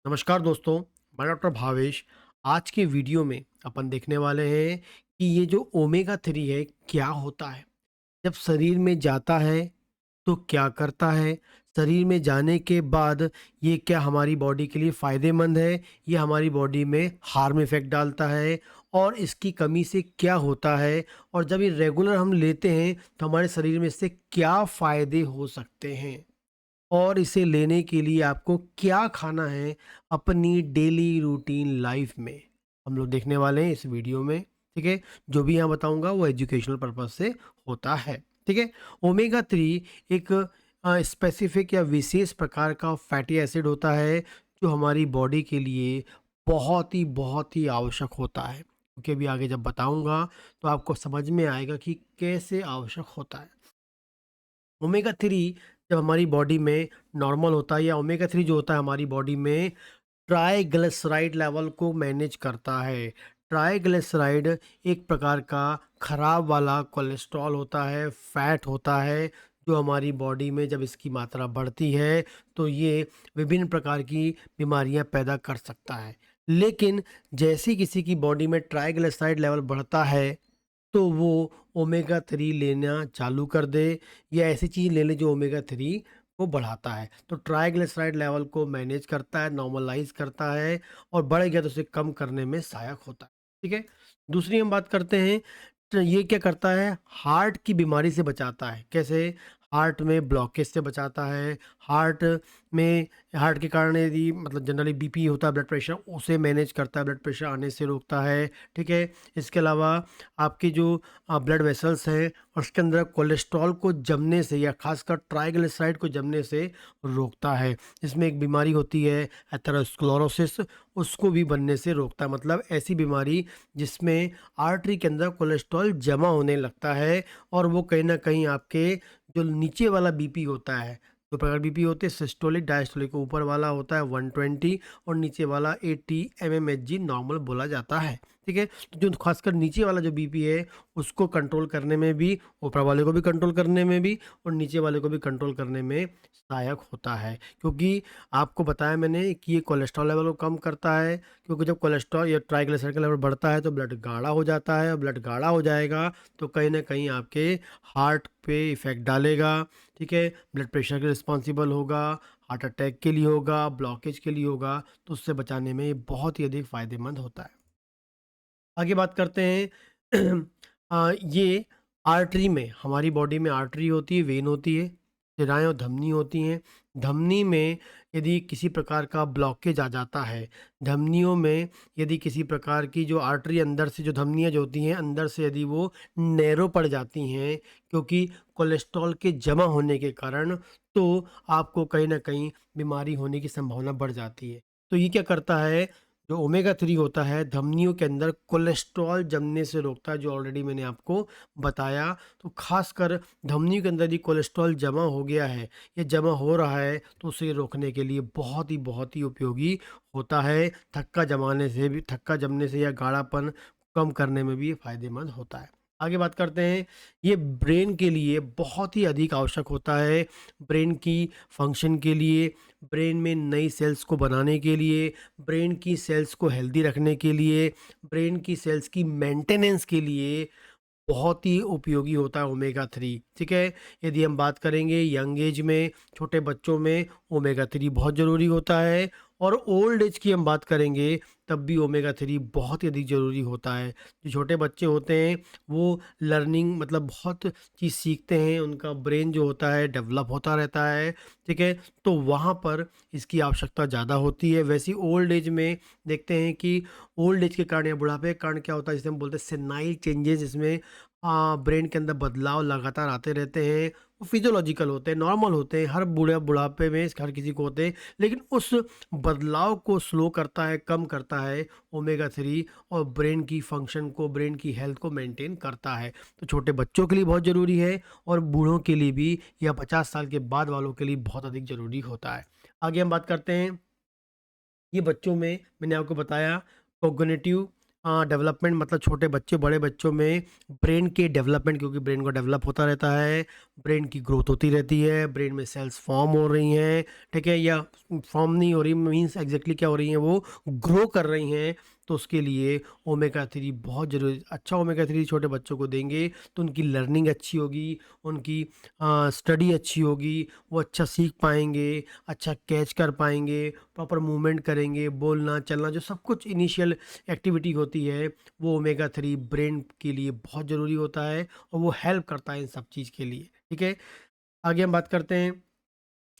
नमस्कार दोस्तों, मैं डॉक्टर भावेश। आज के वीडियो में अपन देखने वाले हैं कि ये जो ओमेगा 3 है क्या होता है, जब शरीर में जाता है तो क्या करता है, शरीर में जाने के बाद ये क्या हमारी बॉडी के लिए फ़ायदेमंद है, ये हमारी बॉडी में हार्म इफ़ेक्ट डालता है और इसकी कमी से क्या होता है और जब ये रेगुलर हम लेते हैं तो हमारे शरीर में इससे क्या फ़ायदे हो सकते हैं। और इसे लेने के लिए आपको क्या खाना है अपनी डेली रूटीन लाइफ में, हम लोग देखने वाले हैं इस वीडियो में। ठीक है, जो भी यहाँ बताऊंगा वो एजुकेशनल पर्पज से होता है। ठीक है, ओमेगा 3 एक स्पेसिफिक या विशेष प्रकार का फैटी एसिड होता है जो हमारी बॉडी के लिए बहुत ही आवश्यक होता है, क्योंकि अभी आगे जब बताऊंगा तो आपको समझ में आएगा कि कैसे आवश्यक होता है। ओमेगा 3 जब हमारी बॉडी में नॉर्मल होता है, या ओमेगा 3 जो होता है हमारी बॉडी में ट्राइग्लिसराइड लेवल को मैनेज करता है। ट्राइग्लिसराइड एक प्रकार का खराब वाला कोलेस्ट्रॉल होता है, फैट होता है, जो हमारी बॉडी में जब इसकी मात्रा बढ़ती है तो ये विभिन्न प्रकार की बीमारियां पैदा कर सकता है। लेकिन जैसे ही किसी की बॉडी में ट्राइग्लिसराइड लेवल बढ़ता है तो वो ओमेगा 3 लेना चालू कर दे, या ऐसी चीज़ ले ले जो ओमेगा 3 को बढ़ाता है। तो ट्राइग्लिसराइड लेवल को मैनेज करता है, नॉर्मलाइज़ करता है और बढ़ गया तो उसे कम करने में सहायक होता है। ठीक है? दूसरी हम बात करते हैं, तो ये क्या करता है, हार्ट की बीमारी से बचाता है। कैसे? हार्ट में ब्लॉकेज से बचाता है, हार्ट में हार्ट के कारण यदि मतलब जनरली बीपी होता है, ब्लड प्रेशर, उसे मैनेज करता है, ब्लड प्रेशर आने से रोकता है। ठीक है? इसके अलावा आपके जो ब्लड वेसल्स हैं उसके अंदर कोलेस्ट्रॉल को जमने से या खासकर ट्राइग्लिसराइड को जमने से रोकता है। इसमें एक बीमारी होती है एथेरोस्क्लेरोसिस, उसको भी बनने से रोकता है। मतलब ऐसी बीमारी जिसमें आर्टरी के अंदर कोलेस्ट्रॉल जमा होने लगता है और वो कहीं न कहीं आपके जो नीचे वाला बीपी होता है, 2 प्रकार बीपी होते हैं, सिस्टोलिक, डायस्टोलिक। ऊपर वाला होता है 120 और नीचे वाला 80 mmHg नॉर्मल बोला जाता है। ठीक है? तो जो खासकर नीचे वाला जो बीपी है उसको कंट्रोल करने में भी, ऊपर वाले को भी कंट्रोल करने में भी और नीचे वाले को भी कंट्रोल करने में सहायक होता है। क्योंकि आपको बताया मैंने कि ये कोलेस्ट्रॉल लेवल को कम करता है, क्योंकि जब कोलेस्ट्रॉल या ट्राइग्लिसराइड का लेवल बढ़ता है तो ब्लड गाढ़ा हो जाता है, और ब्लड गाढ़ा हो जाएगा तो कहीं न कहीं आपके हार्ट पे इफ़ेक्ट डालेगा। ठीक है? ब्लड प्रेशर के रिस्पॉन्सिबल होगा, हार्ट अटैक के लिए होगा, ब्लॉकेज के लिए होगा, तो उससे बचाने में ये बहुत ही अधिक फ़ायदेमंद होता है। आगे बात करते हैं ये आर्टरी में, हमारी बॉडी में आर्टरी होती है, वेन होती है, शिराएँ और धमनी होती हैं। धमनी में यदि किसी प्रकार का ब्लॉकेज आ जाता है, धमनियों में यदि किसी प्रकार की जो आर्टरी अंदर से, जो धमनियाँ जो होती हैं अंदर से यदि वो नैरो पड़ जाती हैं क्योंकि कोलेस्ट्रॉल के जमा होने के कारण, तो आपको कहीं न कहीं बीमारी होने की संभावना बढ़ जाती है। तो ये क्या करता है, जो ओमेगा 3 होता है धमनियों के अंदर कोलेस्ट्रॉल जमने से रोकता है, जो ऑलरेडी मैंने आपको बताया। तो खासकर धमनियों के अंदर यदि कोलेस्ट्रॉल जमा हो गया है या जमा हो रहा है तो उसे रोकने के लिए बहुत ही उपयोगी होता है। थक्का जमने से या गाढ़ापन कम करने में भी ये फायदेमंद होता है। आगे बात करते हैं, ये ब्रेन के लिए बहुत ही अधिक आवश्यक होता है। ब्रेन की फंक्शन के लिए, ब्रेन में नई सेल्स को बनाने के लिए, ब्रेन की सेल्स को हेल्दी रखने के लिए, ब्रेन की सेल्स की मेंटेनेंस के लिए बहुत ही उपयोगी होता है ओमेगा 3। ठीक है? यदि हम बात करेंगे यंग एज में, छोटे बच्चों में ओमेगा 3 बहुत ज़रूरी होता है, और ओल्ड एज की हम बात करेंगे तब भी ओमेगा 3 बहुत ही अधिक ज़रूरी होता है। जो छोटे बच्चे होते हैं वो लर्निंग मतलब बहुत चीज़ सीखते हैं, उनका ब्रेन जो होता है डेवलप होता रहता है। ठीक है? तो वहाँ पर इसकी आवश्यकता ज़्यादा होती है। वैसे ही ओल्ड एज में देखते हैं कि ओल्ड एज के कारण या बुढ़ापे के कारण क्या होता है, जिसे हम बोलते हैं सेनाइल चेंजेस, इसमें ब्रेन के अंदर बदलाव लगातार आते रहते हैं। वो फिजियोलॉजिकल होते हैं, नॉर्मल होते हैं, हर बुढ़ापे में हर किसी को होते हैं। लेकिन उस बदलाव को स्लो करता है, कम करता है ओमेगा 3, और ब्रेन की फंक्शन को, ब्रेन की हेल्थ को मेंटेन करता है। तो छोटे बच्चों के लिए बहुत ज़रूरी है और बूढ़ों के लिए भी, या 50 साल के बाद वालों के लिए बहुत अधिक ज़रूरी होता है। आगे हम बात करते हैं, ये बच्चों में मैंने आपको बताया कॉग्निटिव डेवलपमेंट मतलब छोटे बच्चे, बड़े बच्चों में ब्रेन के डेवलपमेंट, क्योंकि ब्रेन को डेवलप होता रहता है, ब्रेन की ग्रोथ होती रहती है, ब्रेन में सेल्स फॉर्म हो रही हैं, ठीक है? या फॉर्म नहीं हो रही मीन्स एग्ज़ैक्टली क्या हो रही हैं, वो ग्रो कर रही हैं। तो उसके लिए ओमेगा 3 बहुत ज़रूरी, अच्छा ओमेगा 3 छोटे बच्चों को देंगे, तो उनकी लर्निंग अच्छी होगी, उनकी स्टडी अच्छी होगी, वो अच्छा सीख पाएँगे, अच्छा कैच कर पाएँगे, प्रॉपर मूवमेंट करेंगे, बोलना, चलना, जो सब कुछ इनिशियल एक्टिविटी होती है, वो ओमेगा 3 ब्रेन के लिए बहुत ज़रूरी होता है और वो हेल्प करता है इन सब चीज़ के लिए, ठीक है? आगे हम बात करते हैं,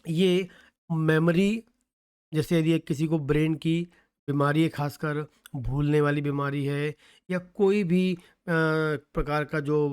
ये मेमोरी, जैसे यदि एक किसी को ब्रेन की बीमारी है, खासकर भूलने वाली बीमारी है, या कोई भी प्रकार का जो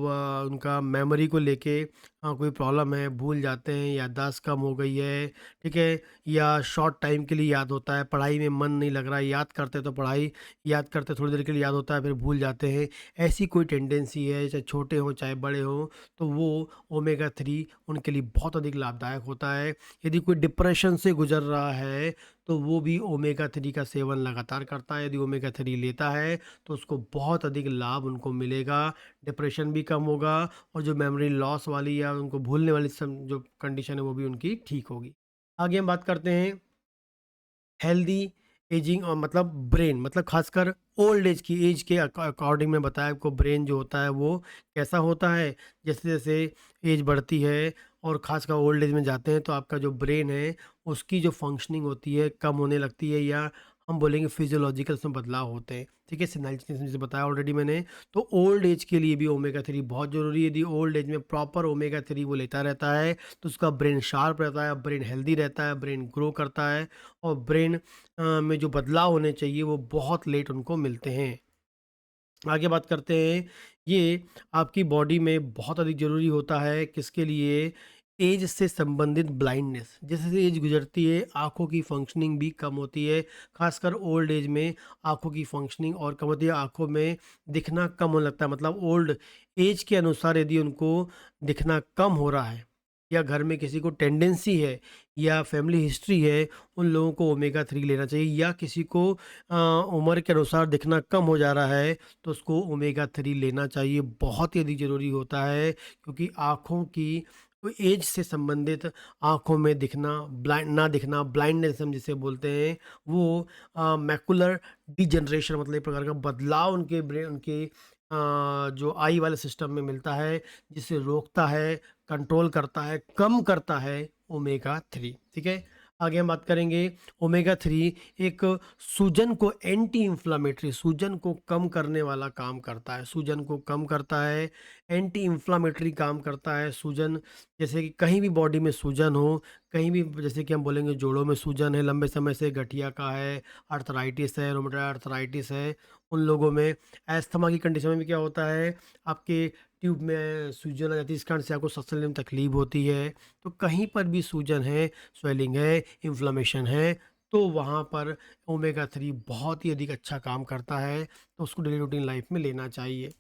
उनका मेमोरी को लेके कोई प्रॉब्लम है, भूल जाते हैं, याददाश्त कम हो गई है, ठीक है? या शॉर्ट टाइम के लिए याद होता है, पढ़ाई में मन नहीं लग रहा है, याद करते तो पढ़ाई, याद करते थोड़ी देर के लिए याद होता है, फिर भूल जाते हैं, ऐसी कोई टेंडेंसी है, चाहे छोटे हों चाहे बड़े हों, तो वो ओमेगा 3 उनके लिए बहुत अधिक लाभदायक होता है। यदि कोई डिप्रेशन से गुजर रहा है, तो वो भी ओमेगा 3 का सेवन लगातार करता है, यदि ओमेगा 3 लेता है, तो उसको बहुत अधिक लाभ उनको मिलेगा, डिप्रेशन भी कम होगा, और जो मेमोरी लॉस वाली या उनको भूलने वाली जो कंडीशन है, वो भी उनकी ठीक होगी। आगे हम बात करते हैं हेल्दी एजिंग, और मतलब ब्रेन, मतलब खासकर ओल्ड एज की, एज के अकॉर्डिंग मैं बताया आपको, ब्रेन जो होता है वो कैसा होता है। जैसे जैसे एज बढ़ती है और खासकर ओल्ड एज में जाते हैं, तो आपका जो ब्रेन है उसकी जो फंक्शनिंग होती है कम होने लगती है, या हम बोलेंगे फिजियोलॉजिकल उसमें बदलाव होते हैं, ठीक है? सिग्नल जैसे बताया ऑलरेडी मैंने। तो ओल्ड एज के लिए भी ओमेगा 3 बहुत ज़रूरी है। यदि ओल्ड एज में प्रॉपर ओमेगा 3 वो लेता रहता है, तो उसका ब्रेन शार्प रहता है, ब्रेन हेल्दी रहता है, ब्रेन ग्रो करता है, और ब्रेन में जो बदलाव होने चाहिए वो बहुत लेट उनको मिलते हैं। आगे बात करते हैं, ये आपकी बॉडी में बहुत अधिक ज़रूरी होता है, किसके लिए? एज से संबंधित ब्लाइंडनेस, जैसे-जैसे एज गुज़रती है, आँखों की फंक्शनिंग भी कम होती है, खासकर ओल्ड एज में आँखों की फंक्शनिंग और कम होती है, आँखों में दिखना कम होने लगता है। मतलब ओल्ड एज के अनुसार यदि उनको दिखना कम हो रहा है, या घर में किसी को टेंडेंसी है, या फैमिली हिस्ट्री है, उन लोगों को ओमेगा 3 लेना चाहिए। या किसी को उम्र के अनुसार दिखना कम हो जा रहा है, तो उसको ओमेगा 3 लेना चाहिए, बहुत ही अधिक ज़रूरी होता है, क्योंकि आँखों की कोई एज से संबंधित आँखों में दिखना, ब्लाइंड ना दिखना, ब्लाइंडनेस हम जिसे बोलते हैं, वो मैकुलर डिजनरेशन, मतलब एक प्रकार का बदलाव उनके ब्रेन, उनके जो आई वाले सिस्टम में मिलता है, जिसे रोकता है, कंट्रोल करता है, कम करता है ओमेगा 3, ठीक है? आगे हम बात करेंगे, ओमेगा 3 एक सूजन को, एंटी इन्फ्लेमेटरी, सूजन को कम करने वाला काम करता है, सूजन को कम करता है, एंटी इन्फ्लेमेटरी काम करता है। सूजन, जैसे कि कहीं भी बॉडी में सूजन हो, कहीं भी, जैसे कि हम बोलेंगे जोड़ों में सूजन है लंबे समय से, गठिया का है, अर्थराइटिस है, रोमेटॉइड अर्थराइटिस है, उन लोगों में, अस्थमा की कंडीशन में भी क्या होता है, आपके ट्यूब में सूजन आ जाती है, इस कारण से आपको सांस लेने में तकलीफ होती है। तो कहीं पर भी सूजन है, स्वेलिंग है, इन्फ्लेमेशन है, तो वहाँ पर ओमेगा 3 बहुत ही अधिक अच्छा काम करता है, तो उसको डेली रूटीन लाइफ में लेना चाहिए।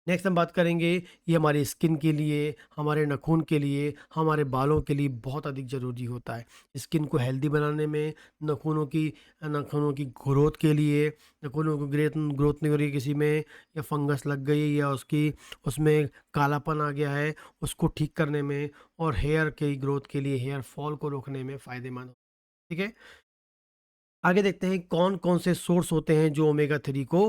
नेक्स्ट हम बात करेंगे, ये हमारी स्किन के लिए, हमारे नाखून के लिए, हमारे बालों के लिए बहुत अधिक ज़रूरी होता है। स्किन को हेल्दी बनाने में, नाखूनों की ग्रोथ के लिए, नाखूनों को ग्रोथ नहीं हो रही है किसी में, या फंगस लग गई, या उसमें कालापन आ गया है, उसको ठीक करने में, और हेयर की ग्रोथ के लिए, हेयर फॉल को रोकने में फ़ायदेमंद, ठीक है? आगे देखते हैं कौन-कौन से सोर्स होते हैं जो ओमेगा 3 को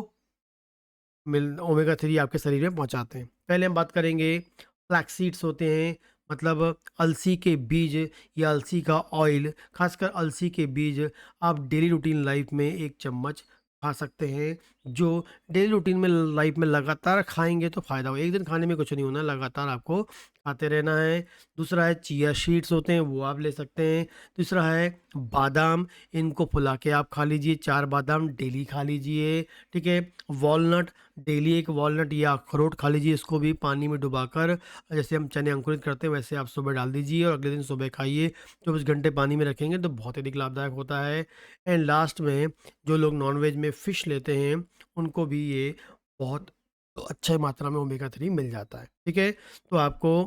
ओमेगा 3 आपके शरीर में पहुँचाते हैं। पहले हम बात करेंगे, फ्लैक्स सीड्स होते हैं, मतलब अलसी के बीज, या अलसी का ऑयल, खासकर अलसी के बीज आप डेली रूटीन लाइफ में 1 चम्मच खा सकते हैं, जो डेली रूटीन में लाइफ में लगातार खाएँगे तो फ़ायदा होगा। एक दिन खाने में कुछ नहीं होना, लगातार आपको खाते रहना है। दूसरा है चिया सीड्स होते हैं, वो आप ले सकते हैं। तीसरा है बादाम, इनको फुला के आप खा लीजिए, 4 बादाम डेली खा लीजिए, ठीक है? वॉलनट, डेली 1 वॉलनट या अखरोट खा लीजिए, इसको भी पानी में डुबाकर, जैसे हम चने अंकुरित करते हैं वैसे आप सुबह डाल दीजिए, और अगले दिन सुबह खाइए। 24 घंटे पानी में रखेंगे तो बहुत अधिक लाभदायक होता है। एंड लास्ट में, जो लोग नॉन-वेज में फ़िश लेते हैं, उनको भी ये बहुत अच्छे मात्रा में ओमेगा 3 मिल जाता है, ठीक है? तो आपको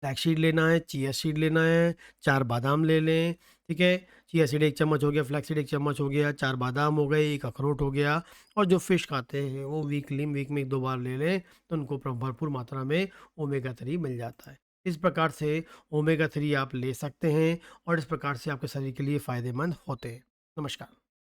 फ्लैक्स सीड लेना है, चिया सीड लेना है, 4 बादाम ले लें, ठीक है? चिया सीड 1 चम्मच हो गया, फ्लैक्स सीड 1 चम्मच हो गया, 4 बादाम हो गए, 1 अखरोट हो गया और जो फ़िश खाते हैं वो वीक में 1-2 बार ले लें, तो उनको भरपूर मात्रा में ओमेगा 3 मिल जाता है। इस प्रकार से ओमेगा 3 आप ले सकते हैं और इस प्रकार से आपके शरीर के लिए फ़ायदेमंद होते हैं। नमस्कार।